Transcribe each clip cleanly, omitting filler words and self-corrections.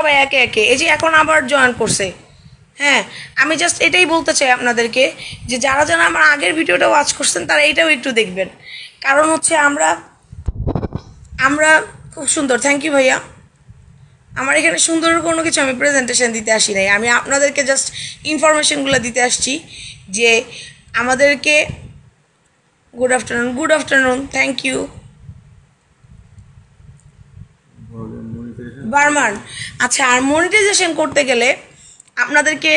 সবাই একে একে এই যে এখন আবার জয়েন করছে। হ্যাঁ, আমি জাস্ট এটাই বলতে চাই আপনাদেরকে যে যারা যারা আমার আগের ভিডিওটা ওয়াচ করছেন তারা এইটাও একটু দেখবেন। কারণ হচ্ছে আমরা আমরা খুব সুন্দর, থ্যাংক ইউ ভাইয়া। আমার এখানে সুন্দর কোনো কিছু আমি প্রেজেন্টেশন দিতে আসি নাই, আমি আপনাদেরকে জাস্ট ইনফরমেশনগুলো দিতে আসছি যে আমাদেরকে গুড আফটারনুন, থ্যাংক ইউ বারমান। আচ্ছা, আর মনিটাইজেশন করতে গেলে আপনাদেরকে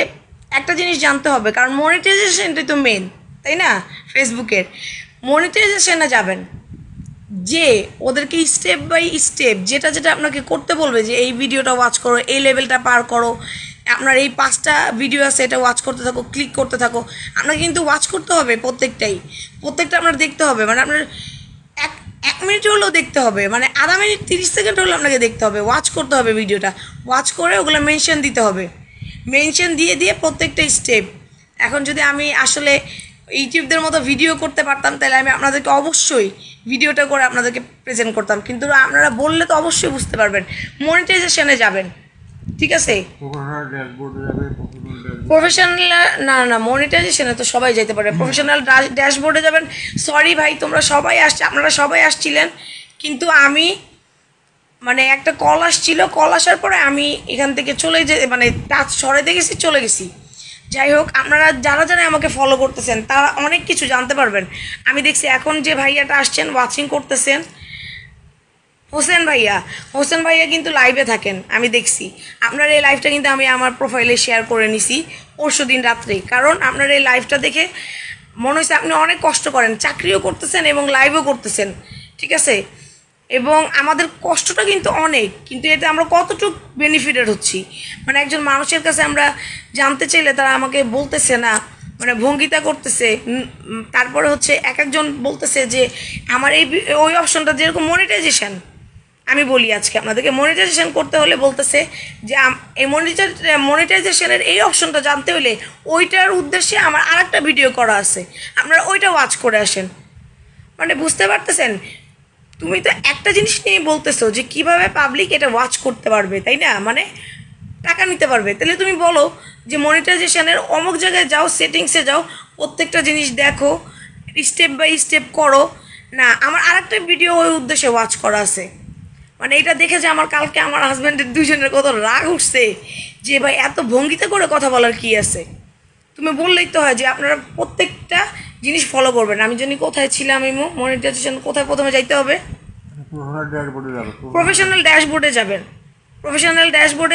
একটা জিনিস জানতে হবে, কারণ মনিটাইজেশনটাই তো মেন, তাই না? ফেসবুকের মনিটাইজেশনে যাবেন যে ওদেরকে স্টেপ বাই স্টেপ যেটা যেটা আপনাকে করতে বলবে, যে এই ভিডিওটা ওয়াচ করো, এই লেভেলটা পার করো, আপনার এই 5টা ভিডিও আছে এটা ওয়াচ করতে থাকো, ক্লিক করতে থাকো। আপনাকে কিন্তু ওয়াচ করতে হবে প্রত্যেকটা আপনার দেখতে হবে, মানে আপনার এক 1 মিনিট হলেও দেখতে হবে, মানে আধা মিনিট 30 সেকেন্ড হলেও আপনাকে দেখতে হবে, ওয়াচ করতে হবে ভিডিওটা, ওয়াচ করে ওগুলো মেনশন দিতে হবে, মেনশন দিয়ে দিয়ে প্রত্যেকটা স্টেপ। এখন যদি আমি আসলে ইউটিউবদের মতো ভিডিও করতে পারতাম তাহলে আমি আপনাদেরকে অবশ্যই ভিডিওটা করে আপনাদেরকে প্রেজেন্ট করতাম, কিন্তু আপনারা বললে তো অবশ্যই বুঝতে পারবেন। মনিটাইজেশনে যাবেন, ঠিক আছে? প্রফেশনাল না মনিটাইজেশনে তো সবাই যেতে পারে, প্রফেশনাল ড্যাশবোর্ডে যাবেন। সরি ভাই, তোমরা সবাই আপনারা সবাই আসছিলেন, কিন্তু আমি মানে একটা কল আসছিল, কল আসার পরে আমি এখান থেকে মানে টাচ সরাইতে গেছি, চলে গেছি। যাই হোক, আপনারা যারা যারা আমাকে ফলো করতেছেন তারা অনেক কিছু জানতে পারবেন। আমি দেখছি এখন যে ভাইয়াটা আসছেন ওয়াচিং করতেছেন, হোসেন ভাইয়া কিন্তু লাইভে থাকেন, আমি দেখছি। আপনার এই লাইভটা কিন্তু আমি আমার প্রোফাইলে শেয়ার করে নিছি পরশুদিন রাত্রে, কারণ আপনার এই লাইভটা দেখে মনে হয়েছে আপনি অনেক কষ্ট করেন, চাকরিও করতেছেন এবং লাইভও করতেছেন, ঠিক আছে? এবং আমাদের কষ্টটা কিন্তু অনেক, কিন্তু এতে আমরা কতটুকু বেনিফিটেড হচ্ছি, মানে একজন মানুষের কাছে আমরা জানতে চাইলে তারা আমাকে বলতেছে না, মানে ভঙ্গিতা করতেছে। তারপরে হচ্ছে এক একজন বলতেছে যে আমার ওই অপশনটা যেরকম মনিটাইজেশন, আমি বলি আজকে আপনাদেরকে মনিটাইজেশন করতে হলে বলতেছে যে এই মনিটাইজেশনের এই অপশনটা জানতে হলে ওইটার উদ্দেশ্যে আমার আরেকটা ভিডিও করা আছে, আপনারা ওইটা ওয়াচ করে আসেন। মানে বুঝতে পারতেছেন? তুমি তো একটা জিনিস নিয়ে বলতেছো যে কিভাবে পাবলিক এটা ওয়াচ করতে পারবে, তাই না? মানে টাকা নিতে পারবে। তাহলে তুমি বলো যে মনিটাইজেশনের অমুক জায়গায় যাও, সেটিংসে যাও, প্রত্যেকটা জিনিস দেখো, স্টেপ বাই স্টেপ করো। না, আমার আরেকটা ভিডিও ওই উদ্দেশ্যে ওয়াচ করা আছে। মানে এটা দেখে যে আমার কালকে আমার হাজব্যান্ডের দুজনের কত রাগ উঠছে যে ভাই এত ভঙ্গিতে করে কথা বলার কি আছে। তুমি বললেই তো হয় যে আপনারা প্রত্যেকটা জিনিস ফলো করবেন। আমি জানি কোথায় ছিলাম, মনিটাইজেশন কোথায় প্রথমে যাইতে হবে? প্রফেশনাল ড্যাশবোর্ডে যাবেন। প্রফেশনাল ড্যাশবোর্ডে